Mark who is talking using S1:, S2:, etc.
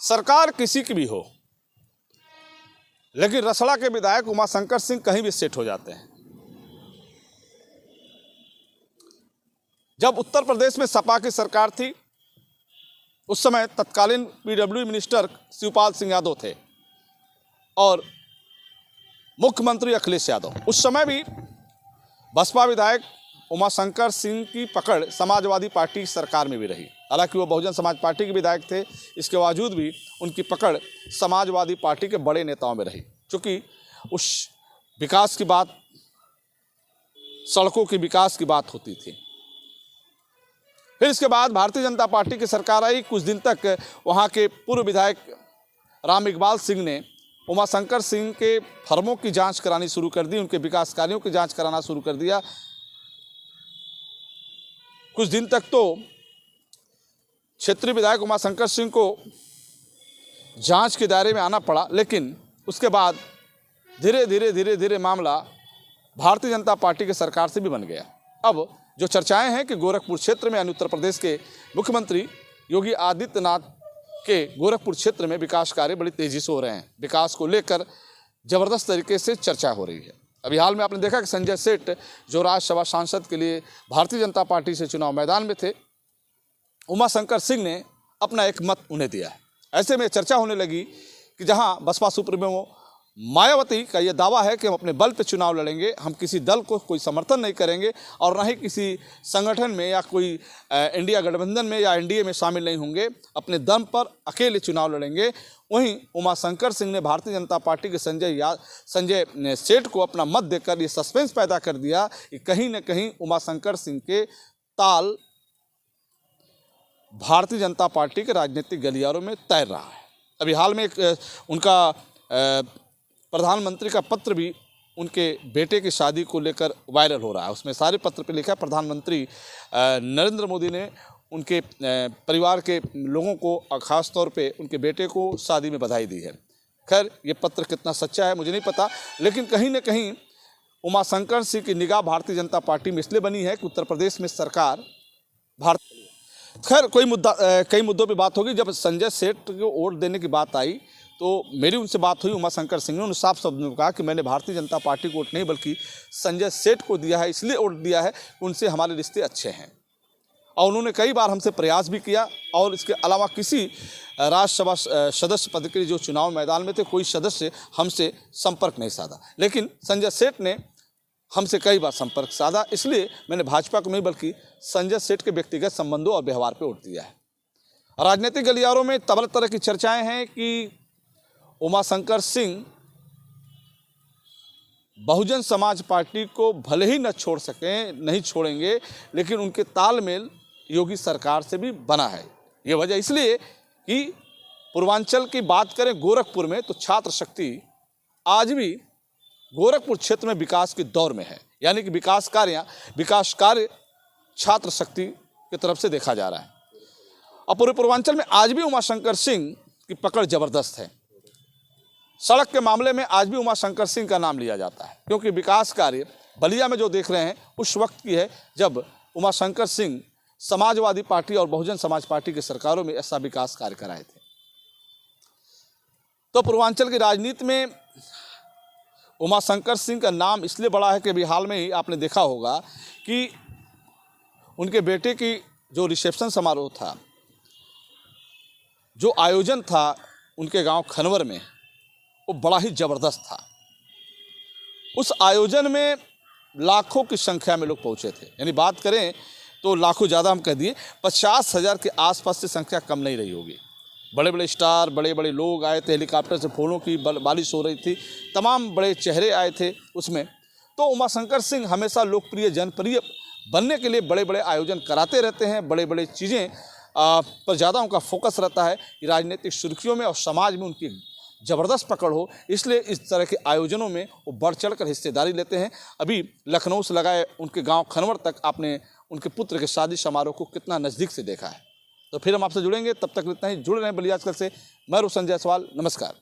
S1: सरकार किसी की भी हो, लेकिन रसड़ा के विधायक उमाशंकर सिंह कहीं भी सेट हो जाते हैं। जब उत्तर प्रदेश में सपा की सरकार थी, उस समय तत्कालीन पीडब्ल्यू मिनिस्टर शिवपाल सिंह यादव थे और मुख्यमंत्री अखिलेश यादव। उस समय भी बसपा विधायक उमाशंकर सिंह की पकड़ समाजवादी पार्टी की सरकार में भी रही। हालांकि वो बहुजन समाज पार्टी के विधायक थे, इसके बावजूद भी उनकी पकड़ समाजवादी पार्टी के बड़े नेताओं में रही, क्योंकि उस विकास की बात, सड़कों के विकास की बात होती थी। फिर इसके बाद भारतीय जनता पार्टी की सरकार आई। कुछ दिन तक वहाँ के पूर्व विधायक राम इकबाल सिंह ने उमाशंकर सिंह के फर्मों की जांच करानी शुरू कर दी, उनके विकास कार्यों की जांच कराना शुरू कर दिया। कुछ दिन तक तो क्षेत्रीय विधायक उमाशंकर सिंह को जांच के दायरे में आना पड़ा, लेकिन उसके बाद धीरे धीरे मामला भारतीय जनता पार्टी की सरकार से भी बन गया। अब जो चर्चाएं हैं कि गोरखपुर क्षेत्र में यानी उत्तर प्रदेश के मुख्यमंत्री योगी आदित्यनाथ के गोरखपुर क्षेत्र में विकास कार्य बड़ी तेजी से हो रहे हैं। विकास को लेकर जबरदस्त तरीके से चर्चा हो रही है। अभी हाल में आपने देखा कि संजय सेठ जो राज्यसभा सांसद के लिए भारतीय जनता पार्टी से चुनाव मैदान में थे, उमाशंकर सिंह ने अपना एक मत उन्हें दिया है। ऐसे में चर्चा होने लगी कि जहां बसपा सुप्रीमो मायावती का यह दावा है कि हम अपने बल पर चुनाव लड़ेंगे, हम किसी दल को कोई समर्थन नहीं करेंगे और न ही किसी संगठन में या कोई इंडिया गठबंधन में या एनडीए में शामिल नहीं होंगे, अपने दम पर अकेले चुनाव लड़ेंगे। वहीं उमाशंकर सिंह ने भारतीय जनता पार्टी के संजय सेठ को अपना मत देकर ये सस्पेंस पैदा कर दिया कि कहीं न कहीं उमाशंकर सिंह के ताल भारतीय जनता पार्टी के राजनीतिक गलियारों में तैर रहा है। अभी हाल में उनका प्रधानमंत्री का पत्र भी उनके बेटे की शादी को लेकर वायरल हो रहा है। उसमें सारे पत्र पे लिखा है प्रधानमंत्री नरेंद्र मोदी ने उनके परिवार के लोगों को, ख़ास तौर पे उनके बेटे को शादी में बधाई दी है। खैर ये पत्र कितना सच्चा है मुझे नहीं पता, लेकिन कहीं न कहीं उमाशंकर सिंह की निगाह भारतीय जनता पार्टी में इसलिए बनी है कि उत्तर प्रदेश में सरकार खैर कई मुद्दों पे बात होगी। जब संजय सेठ को वोट देने की बात आई तो मेरी उनसे बात हुई, उमाशंकर सिंह ने साफ शब्द में कहा कि मैंने भारतीय जनता पार्टी को वोट नहीं बल्कि संजय सेठ को दिया है, इसलिए वोट दिया है कि उनसे हमारे रिश्ते अच्छे हैं। और उन्होंने कई बार हमसे प्रयास भी किया और इसके अलावा किसी राज्यसभा सदस्य पद के लिए जो चुनाव मैदान में थे, कोई सदस्य हमसे संपर्क नहीं साधा, लेकिन संजय सेठ ने हमसे कई बार संपर्क साधा। इसलिए मैंने भाजपा को नहीं बल्कि संजय सेठ के व्यक्तिगत संबंधों और व्यवहार पर वोट दिया है। राजनीतिक गलियारों में तमाम तरह की चर्चाएं हैं कि उमाशंकर सिंह बहुजन समाज पार्टी को भले ही न छोड़ सकें, नहीं छोड़ेंगे, लेकिन उनके तालमेल योगी सरकार से भी बना है। ये वजह इसलिए कि पूर्वांचल की बात करें गोरखपुर में तो छात्र शक्ति आज भी गोरखपुर क्षेत्र में विकास की दौर में है, यानी कि विकास कार्य छात्र शक्ति की तरफ से देखा जा रहा है। और पूरे पूर्वांचल में आज भी उमाशंकर सिंह की पकड़ जबरदस्त है। सड़क के मामले में आज भी उमाशंकर सिंह का नाम लिया जाता है, क्योंकि विकास कार्य बलिया में जो देख रहे हैं उस वक्त की है जब उमाशंकर सिंह समाजवादी पार्टी और बहुजन समाज पार्टी की सरकारों में ऐसा विकास कार्य कराए थे। तो पूर्वांचल की राजनीति में उमाशंकर सिंह का नाम इसलिए बड़ा है कि अभी हाल में ही आपने देखा होगा कि उनके बेटे की जो रिसेप्शन समारोह था, जो आयोजन था उनके गांव खनवर में, वो बड़ा ही ज़बरदस्त था। उस आयोजन में लाखों की संख्या में लोग पहुंचे थे, यानी बात करें तो लाखों ज़्यादा हम कह दिए, 50,000 के आसपास से संख्या कम नहीं रही होगी। बड़े बड़े स्टार, बड़े बड़े लोग आए थे, हेलीकॉप्टर से फूलों की बारिश हो रही थी, तमाम बड़े चेहरे आए थे उसमें। तो उमाशंकर सिंह हमेशा लोकप्रिय, जनप्रिय बनने के लिए बड़े बड़े आयोजन कराते रहते हैं, बड़े बड़े चीज़ें पर ज़्यादा उनका फोकस रहता है कि राजनीतिक सुर्खियों में और समाज में उनकी ज़बरदस्त पकड़ हो, इसलिए इस तरह के आयोजनों में वो बढ़ चढ़ कर हिस्सेदारी लेते हैं। अभी लखनऊ से लगाए उनके गांव खनवर तक आपने उनके पुत्र के शादी समारोह को कितना नज़दीक से देखा है। तो फिर हम आपसे जुड़ेंगे, तब तक इतना ही। जुड़े रहें बलिया आजकल से। मैं रोशन जायसवाल, नमस्कार।